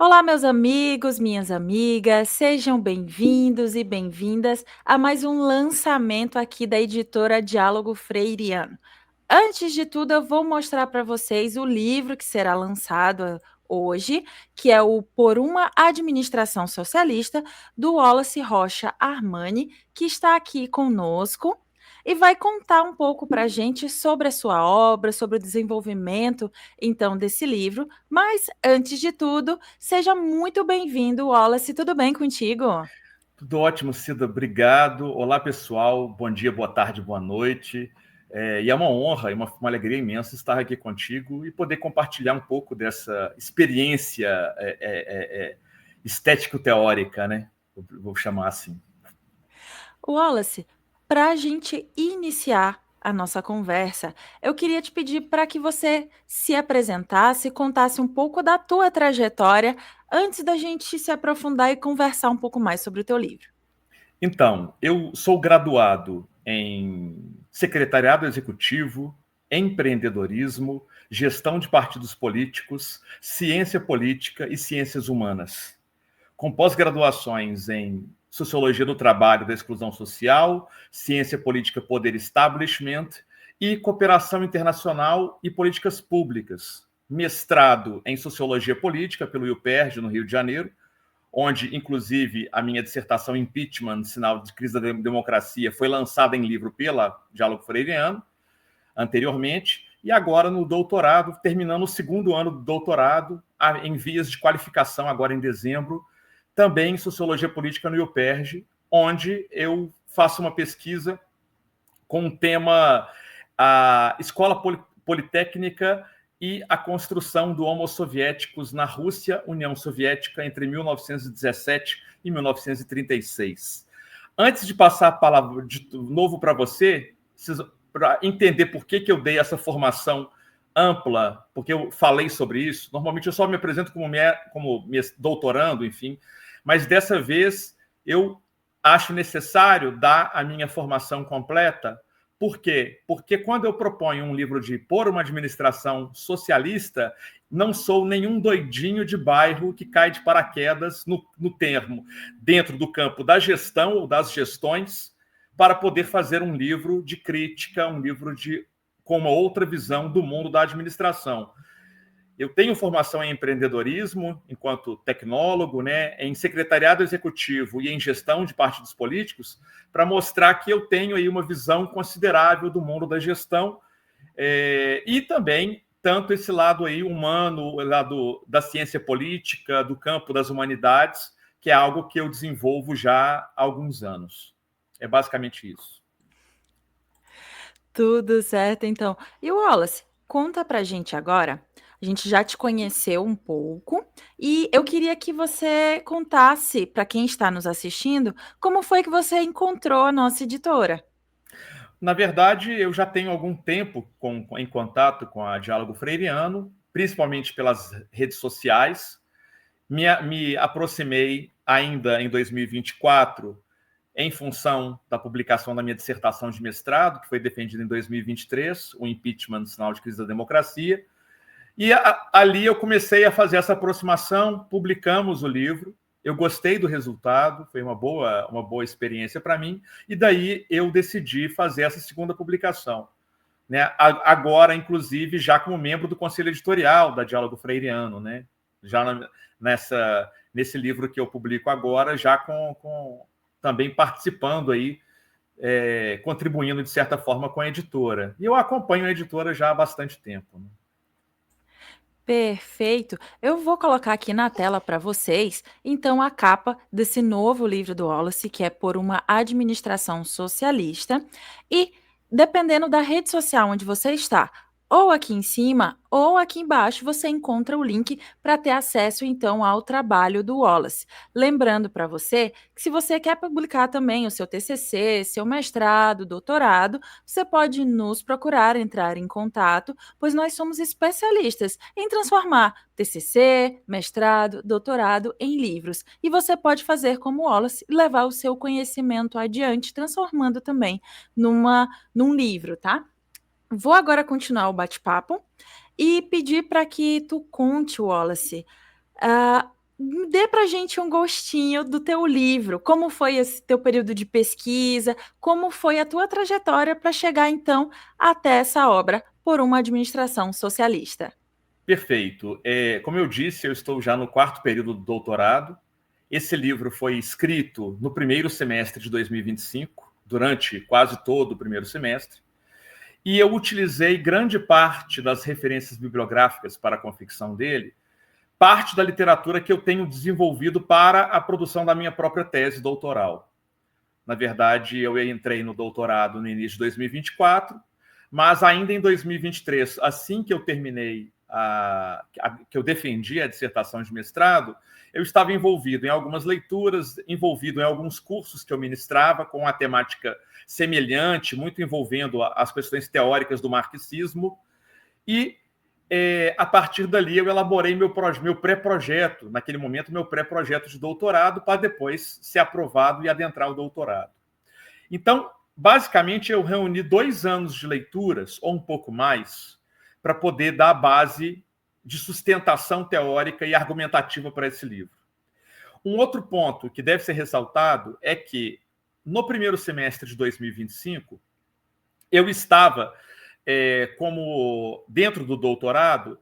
Olá, meus amigos, minhas amigas, sejam bem-vindos e bem-vindas a mais um lançamento aqui da editora Diálogo Freiriano. Antes de tudo, eu vou mostrar para vocês o livro que será lançado hoje, que é o Por uma Administração Socialista, do Wallace Rocha Armani, que está aqui conosco e vai contar um pouco para a gente sobre a sua obra, sobre o desenvolvimento, então, desse livro. Mas, antes de tudo, seja muito bem-vindo, Wallace. Tudo bem contigo? Tudo ótimo, Cida, obrigado. Olá, pessoal, bom dia, boa tarde, boa noite. E é uma honra e uma alegria imensa estar aqui contigo e poder compartilhar um pouco dessa experiência estético-teórica, né? Vou chamar assim. Wallace, para a gente iniciar a nossa conversa, eu queria te pedir para que você se apresentasse, contasse um pouco da tua trajetória antes da gente se aprofundar e conversar um pouco mais sobre o teu livro. Então, eu sou graduado em secretariado executivo, empreendedorismo, gestão de partidos políticos, ciência política e ciências humanas, com pós-graduações em Sociologia do Trabalho e da Exclusão Social, Ciência Política, Poder e Establishment e Cooperação Internacional e Políticas Públicas. Mestrado em Sociologia Política pelo UPERJ, no Rio de Janeiro, onde, inclusive, a minha dissertação Impeachment, Sinal de Crise da Democracia, foi lançada em livro pela Diálogo Freiriano, anteriormente, e agora no doutorado, terminando o segundo ano do doutorado, em vias de qualificação, agora em dezembro, também em Sociologia Política no UPERJ, onde eu faço uma pesquisa com o tema a Escola Politécnica e a construção do Homo Soviéticos na Rússia, União Soviética, entre 1917 e 1936. Antes de passar a palavra de novo para você, para entender por que eu dei essa formação ampla, porque eu falei sobre isso. Normalmente eu só me apresento como doutorando, enfim, mas dessa vez eu acho necessário dar a minha formação completa. Por quê? Porque quando eu proponho um livro de Por uma Administração Socialista, não sou nenhum doidinho de bairro que cai de paraquedas no termo, dentro do campo da gestão ou das gestões, para poder fazer um livro de crítica, um livro com uma outra visão do mundo da administração. Eu tenho formação em empreendedorismo, enquanto tecnólogo, né, em secretariado executivo e em gestão de partidos políticos, para mostrar que eu tenho aí uma visão considerável do mundo da gestão e também tanto esse lado aí humano, o lado da ciência política, do campo das humanidades, que é algo que eu desenvolvo já há alguns anos. É basicamente isso. Tudo certo, então. E Wallace, conta pra gente agora. A gente já te conheceu um pouco e eu queria que você contasse para quem está nos assistindo como foi que você encontrou a nossa editora. Na verdade, eu já tenho algum tempo em contato com a Diálogo Freiriano, principalmente pelas redes sociais. Me aproximei ainda em 2024, em função da publicação da minha dissertação de mestrado, que foi defendida em 2023, o Impeachment, Sinal de Crise da Democracia. E ali eu comecei a fazer essa aproximação, publicamos o livro, eu gostei do resultado, foi uma boa experiência para mim, e daí eu decidi fazer essa segunda publicação. Né? Agora, inclusive, já como membro do conselho editorial da Diálogo Freiriano, né? Já nesse livro que eu publico agora, já também participando aí, contribuindo de certa forma com a editora. E eu acompanho a editora já há bastante tempo. Né? Perfeito. Eu vou colocar aqui na tela para vocês, então, a capa desse novo livro do Wallace, que é Por uma Administração Socialista. E, dependendo da rede social onde você está, ou aqui em cima ou aqui embaixo, você encontra o link para ter acesso, então, ao trabalho do Wallace. Lembrando para você que se você quer publicar também o seu TCC, seu mestrado, doutorado, você pode nos procurar, entrar em contato, pois nós somos especialistas em transformar TCC, mestrado, doutorado em livros. E você pode fazer como Wallace e levar o seu conhecimento adiante, transformando também num livro, tá? Vou agora continuar o bate-papo e pedir para que tu conte, Wallace, Dê para a gente um gostinho do teu livro. Como foi esse teu período de pesquisa? Como foi a tua trajetória para chegar, então, até essa obra, Por uma Administração Socialista? Perfeito. Como eu disse, eu estou já no quarto período do doutorado. Esse livro foi escrito no primeiro semestre de 2025, durante quase todo o primeiro semestre, e eu utilizei grande parte das referências bibliográficas para a confecção dele, parte da literatura que eu tenho desenvolvido para a produção da minha própria tese doutoral. Na verdade, eu entrei no doutorado no início de 2024, mas ainda em 2023, assim que eu terminei, que eu defendi a dissertação de mestrado, eu estava envolvido em algumas leituras, envolvido em alguns cursos que eu ministrava com uma temática semelhante, muito envolvendo as questões teóricas do marxismo, e a partir dali eu elaborei meu pré-projeto, naquele momento meu pré-projeto de doutorado, para depois ser aprovado e adentrar o doutorado. Então, basicamente, eu reuni 2 anos de leituras, ou um pouco mais, para poder dar a base de sustentação teórica e argumentativa para esse livro. Um outro ponto que deve ser ressaltado é que, no primeiro semestre de 2025, eu estava, como dentro do doutorado,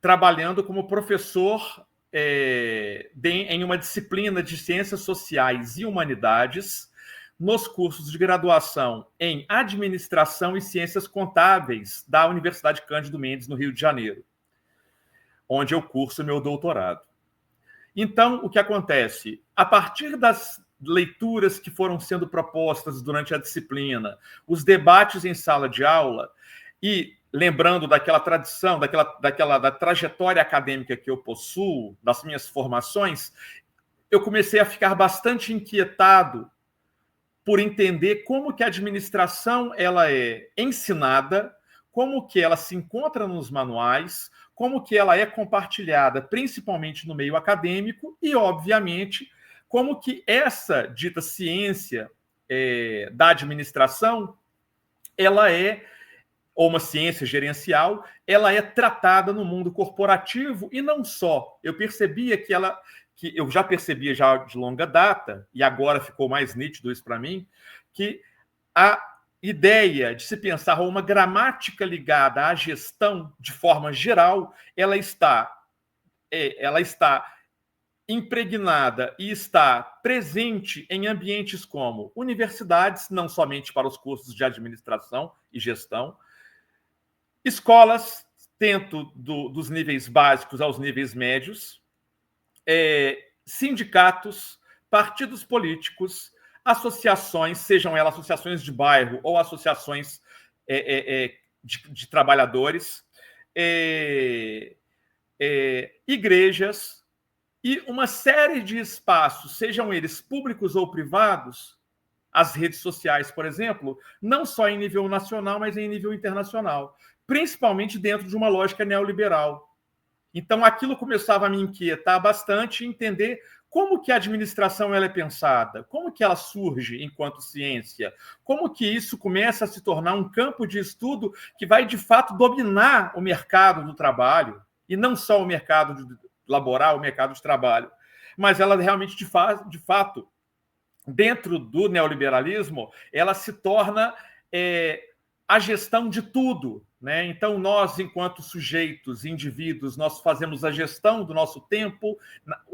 trabalhando como professor em uma disciplina de Ciências Sociais e Humanidades, nos cursos de graduação em Administração e Ciências Contábeis da Universidade Cândido Mendes, no Rio de Janeiro, onde eu curso meu doutorado. Então, o que acontece? A partir das leituras que foram sendo propostas durante a disciplina, os debates em sala de aula, e lembrando daquela tradição, da trajetória acadêmica que eu possuo, das minhas formações, eu comecei a ficar bastante inquietado por entender como que a administração ela é ensinada, como que ela se encontra nos manuais, como que ela é compartilhada, principalmente no meio acadêmico, e, obviamente, como que essa dita ciência da administração, ela é, ou uma ciência gerencial, ela é tratada no mundo corporativo, e não só. Eu percebia que eu já percebia já de longa data, e agora ficou mais nítido isso para mim, que a ideia de se pensar uma gramática ligada à gestão de forma geral, ela está impregnada e está presente em ambientes como universidades, não somente para os cursos de administração e gestão, escolas, tanto dos níveis básicos aos níveis médios, sindicatos, partidos políticos, associações, sejam elas associações de bairro ou associações de trabalhadores, igrejas e uma série de espaços, sejam eles públicos ou privados, as redes sociais, por exemplo, não só em nível nacional, mas em nível internacional, principalmente dentro de uma lógica neoliberal. Então, aquilo começava a me inquietar bastante, entender como que a administração ela é pensada, como que ela surge enquanto ciência, como que isso começa a se tornar um campo de estudo que vai, de fato, dominar o mercado do trabalho, e não só o mercado laboral, o mercado de trabalho, mas ela realmente, de fato, dentro do neoliberalismo, ela se torna a gestão de tudo, né? Então, nós, enquanto sujeitos, indivíduos, nós fazemos a gestão do nosso tempo,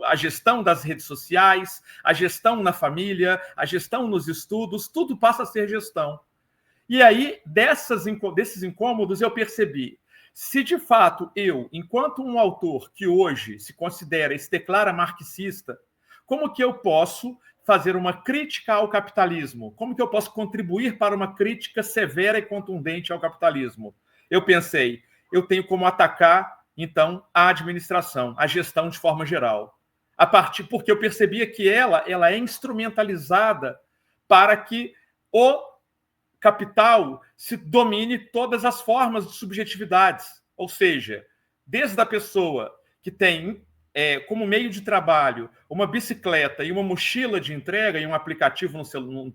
a gestão das redes sociais, a gestão na família, a gestão nos estudos, tudo passa a ser gestão. E aí, desses incômodos, eu percebi, se de fato eu, enquanto um autor que hoje se considera e se declara marxista, como que eu posso fazer uma crítica ao capitalismo? Como que eu posso contribuir para uma crítica severa e contundente ao capitalismo? Eu pensei, eu tenho como atacar, então, a administração, a gestão de forma geral. Porque eu percebia que ela é instrumentalizada para que o capital se domine todas as formas de subjetividades. Ou seja, desde a pessoa que tem como meio de trabalho uma bicicleta e uma mochila de entrega e um aplicativo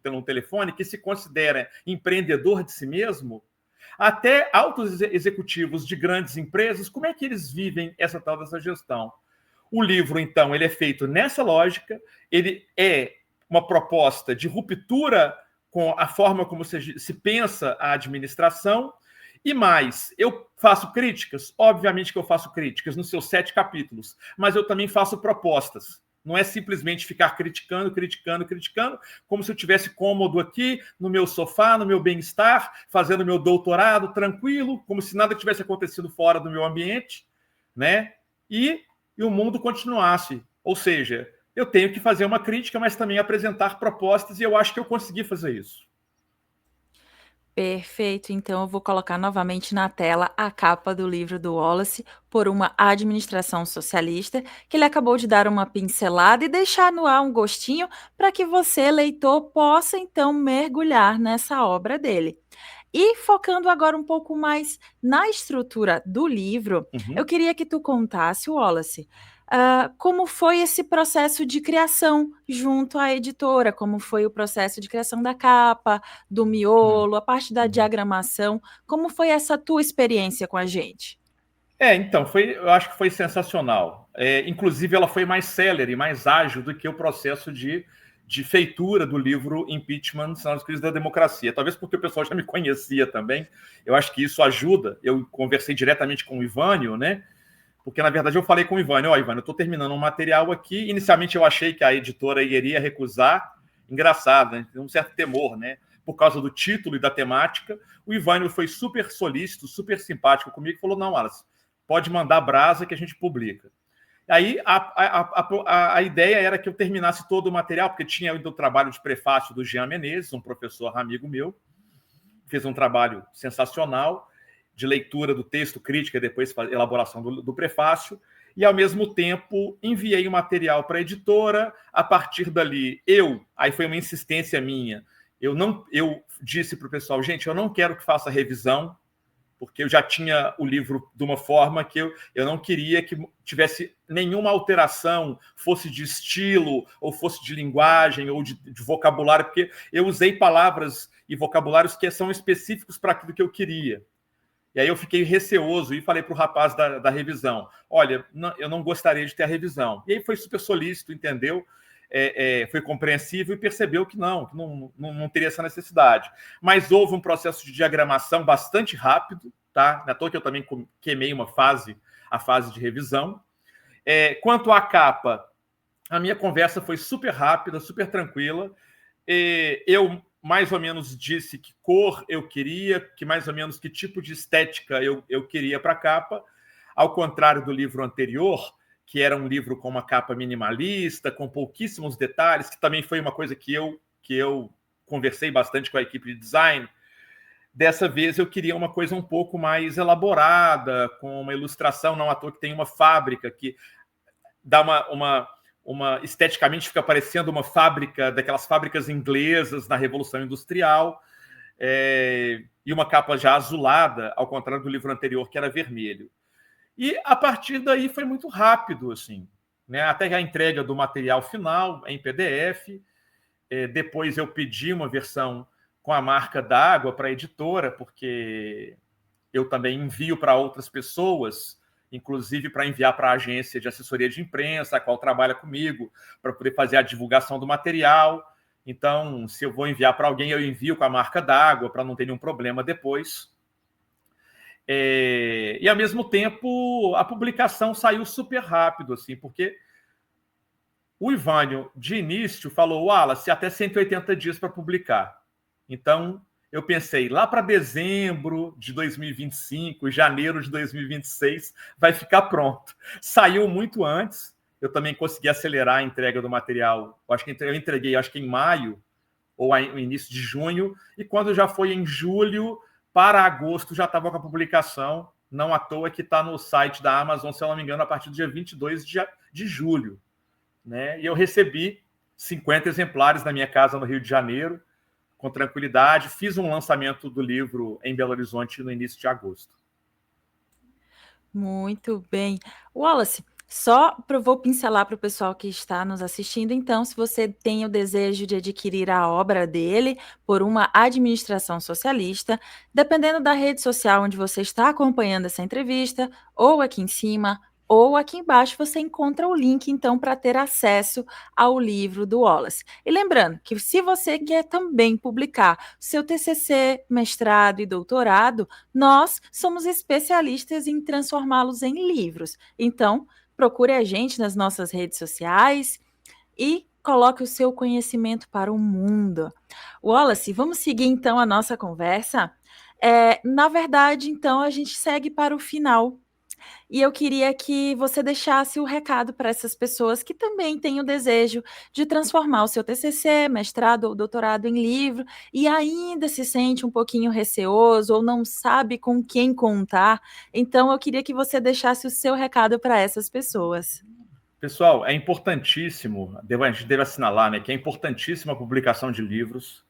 no telefone, que se considera empreendedor de si mesmo, até altos executivos de grandes empresas, como é que eles vivem essa tal dessa gestão? O livro, então, ele é feito nessa lógica, ele é uma proposta de ruptura com a forma como se pensa a administração, e mais, eu faço críticas, obviamente que eu faço críticas nos seus 7 capítulos, mas eu também faço propostas. Não é simplesmente ficar criticando, criticando, criticando, como se eu tivesse cômodo aqui, no meu sofá, no meu bem-estar, fazendo meu doutorado tranquilo, como se nada tivesse acontecido fora do meu ambiente, né? E o mundo continuasse. Ou seja, eu tenho que fazer uma crítica, mas também apresentar propostas, e eu acho que eu consegui fazer isso. Perfeito, então eu vou colocar novamente na tela a capa do livro do Wallace, Por uma Administração Socialista, que ele acabou de dar uma pincelada e deixar no ar um gostinho para que você, leitor, possa então mergulhar nessa obra dele. E focando agora um pouco mais na estrutura do livro, eu queria que tu contasse, Wallace, como foi esse processo de criação junto à editora, como foi o processo de criação da capa, do miolo, a parte da diagramação, como foi essa tua experiência com a gente? Então, eu acho que foi sensacional. Inclusive, ela foi mais célere, mais ágil do que o processo de feitura do livro Impeachment, Sinal de Crise da Democracia. Talvez porque o pessoal já me conhecia também. Eu acho que isso ajuda. Eu conversei diretamente com o Ivânio, né? Porque, na verdade, eu falei com o Ivânio, Ivânio, eu estou terminando um material aqui. Inicialmente, eu achei que a editora iria recusar. Engraçado, né? Tem um certo temor, né? Por causa do título e da temática. O Ivânio foi super solícito, super simpático comigo e falou, não, Wallace, pode mandar brasa que a gente publica. Aí a ideia era que eu terminasse todo o material, porque tinha o trabalho de prefácio do Jean Menezes, um professor amigo meu, fez um trabalho sensacional de leitura do texto, crítica, depois elaboração do prefácio, e ao mesmo tempo enviei o material para a editora. A partir dali, aí foi uma insistência minha, eu disse para o pessoal, gente, eu não quero que faça revisão, porque eu já tinha o livro de uma forma que eu não queria que tivesse nenhuma alteração, fosse de estilo, ou fosse de linguagem, ou de vocabulário, porque eu usei palavras e vocabulários que são específicos para aquilo que eu queria. E aí eu fiquei receoso e falei para o rapaz da revisão, olha, eu não gostaria de ter a revisão. E aí foi super solícito, entendeu? Foi compreensível e percebeu que não teria essa necessidade. Mas houve um processo de diagramação bastante rápido, tá? Na toa que eu também queimei a fase de revisão. Quanto à capa, a minha conversa foi super rápida, super tranquila. Eu mais ou menos disse que cor eu queria, que mais ou menos que tipo de estética eu queria para a capa, ao contrário do livro anterior, que era um livro com uma capa minimalista, com pouquíssimos detalhes, que também foi uma coisa que eu conversei bastante com a equipe de design. Dessa vez eu queria uma coisa um pouco mais elaborada, com uma ilustração, não à toa que tem uma fábrica que dá esteticamente fica parecendo uma fábrica, daquelas fábricas inglesas na Revolução Industrial, e uma capa já azulada, ao contrário do livro anterior, que era vermelho. E a partir daí foi muito rápido, assim, né? Até a entrega do material final em PDF. Depois eu pedi uma versão com a marca d'água para a editora, porque eu também envio para outras pessoas, inclusive para enviar para a agência de assessoria de imprensa, a qual trabalha comigo, para poder fazer a divulgação do material. Então, se eu vou enviar para alguém, eu envio com a marca d'água, para não ter nenhum problema depois. E, ao mesmo tempo, a publicação saiu super rápido, assim, porque o Ivânio, de início, falou, Wallace, até 180 dias para publicar. Então, eu pensei, lá para dezembro de 2025, janeiro de 2026, vai ficar pronto. Saiu muito antes, eu também consegui acelerar a entrega do material. Eu entreguei, acho que em maio, ou no início de junho, e quando já foi em julho, para agosto, já estava com a publicação, não à toa que está no site da Amazon, se eu não me engano, a partir do dia 22 de julho. Né? E eu recebi 50 exemplares na minha casa no Rio de Janeiro, com tranquilidade. Fiz um lançamento do livro em Belo Horizonte no início de agosto. Muito bem. Wallace, vou pincelar para o pessoal que está nos assistindo, então, se você tem o desejo de adquirir a obra dele por uma administração socialista, dependendo da rede social onde você está acompanhando essa entrevista, ou aqui em cima, ou aqui embaixo você encontra o link, então, para ter acesso ao livro do Wallace. E lembrando que se você quer também publicar seu TCC, mestrado e doutorado, nós somos especialistas em transformá-los em livros. Então, procure a gente nas nossas redes sociais e coloque o seu conhecimento para o mundo. Wallace, vamos seguir então a nossa conversa? Na verdade, então, a gente segue para o final. E eu queria que você deixasse o recado para essas pessoas que também têm o desejo de transformar o seu TCC, mestrado ou doutorado em livro e ainda se sente um pouquinho receoso ou não sabe com quem contar. Então, eu queria que você deixasse o seu recado para essas pessoas. Pessoal, é importantíssimo, a gente deve assinalar, né, que é importantíssima a publicação de livros,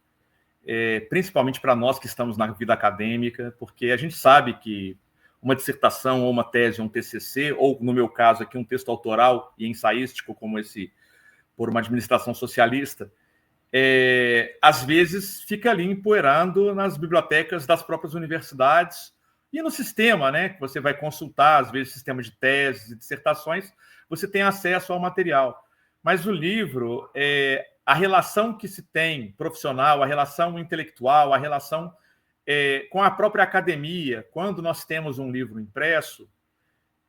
principalmente para nós que estamos na vida acadêmica, porque a gente sabe que uma dissertação ou uma tese, um TCC, ou no meu caso aqui um texto autoral e ensaístico como esse por uma administração socialista, às vezes fica ali empoeirando nas bibliotecas das próprias universidades e no sistema, né, que você vai consultar, às vezes, sistema de teses e dissertações, você tem acesso ao material. Mas o livro, a relação que se tem profissional, a relação intelectual, a relação com a própria academia, quando nós temos um livro impresso,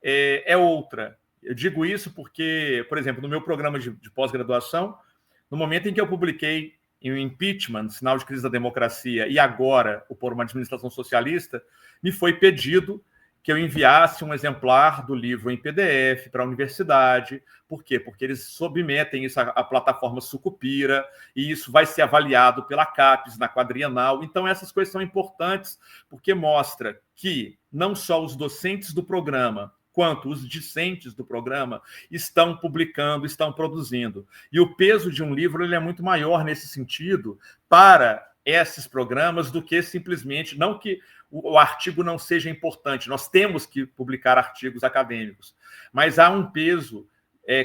é outra. Eu digo isso porque, por exemplo, no meu programa de pós-graduação, no momento em que eu publiquei em o Impeachment, Sinal de Crise da Democracia, e agora o Por uma Administração Socialista, me foi pedido que eu enviasse um exemplar do livro em PDF para a universidade. Por quê? Porque eles submetem isso à plataforma Sucupira, e isso vai ser avaliado pela CAPES na quadrienal. Então, essas coisas são importantes, porque mostra que não só os docentes do programa, quanto os discentes do programa estão publicando, estão produzindo. E o peso de um livro ele é muito maior nesse sentido para esses programas do que simplesmente, não que o artigo não seja importante, nós temos que publicar artigos acadêmicos, mas há um peso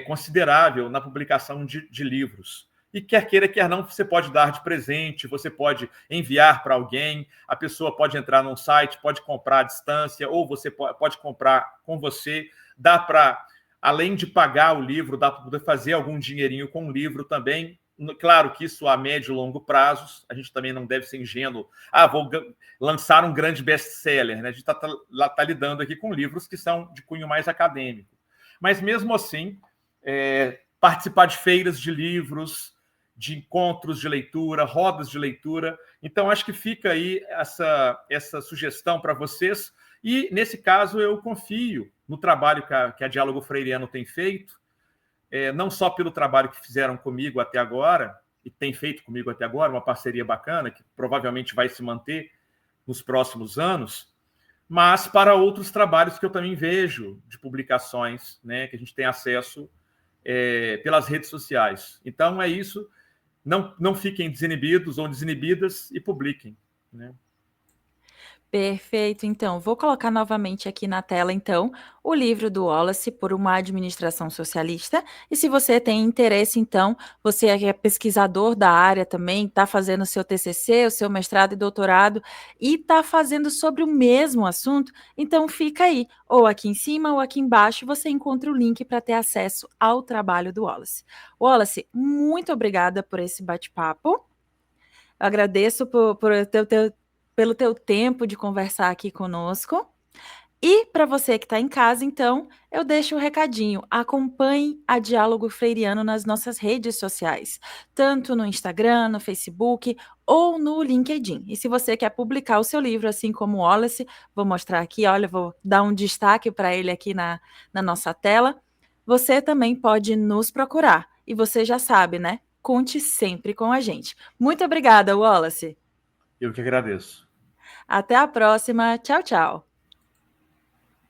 considerável na publicação de livros. E quer queira, quer não, você pode dar de presente, você pode enviar para alguém, a pessoa pode entrar num site, pode comprar à distância, ou você pode comprar com você. Dá para, além de pagar o livro, dá para poder fazer algum dinheirinho com o livro também. Claro que isso a médio e longo prazos, a gente também não deve ser ingênuo. Vou lançar um grande best-seller, né? A gente tá lidando aqui com livros que são de cunho mais acadêmico. Mas mesmo assim, participar de feiras de livros, de encontros de leitura, rodas de leitura. Então, acho que fica aí essa sugestão para vocês. E, nesse caso, eu confio no trabalho que a Diálogo Freiriano tem feito, não só pelo trabalho que fizeram comigo até agora, e tem feito comigo até agora, uma parceria bacana, que provavelmente vai se manter nos próximos anos, mas para outros trabalhos que eu também vejo de publicações, né, que a gente tem acesso pelas redes sociais. Então, é isso. Não fiquem desinibidos ou desinibidas e publiquem, né? Perfeito, então, vou colocar novamente aqui na tela, então, o livro do Wallace, Por uma Administração Socialista, e se você tem interesse, então, você é pesquisador da área também, está fazendo o seu TCC, o seu mestrado e doutorado, e está fazendo sobre o mesmo assunto, então fica aí, ou aqui em cima ou aqui embaixo, você encontra o link para ter acesso ao trabalho do Wallace. Wallace, muito obrigada por esse bate-papo, eu agradeço pelo teu tempo de conversar aqui conosco. E para você que está em casa, então, eu deixo o recadinho. Acompanhe a Diálogo Freiriano nas nossas redes sociais, tanto no Instagram, no Facebook ou no LinkedIn. E se você quer publicar o seu livro, assim como o Wallace, vou mostrar aqui, olha, vou dar um destaque para ele aqui na nossa tela. Você também pode nos procurar. E você já sabe, né? Conte sempre com a gente. Muito obrigada, Wallace. Eu que agradeço. Até a próxima. Tchau, tchau.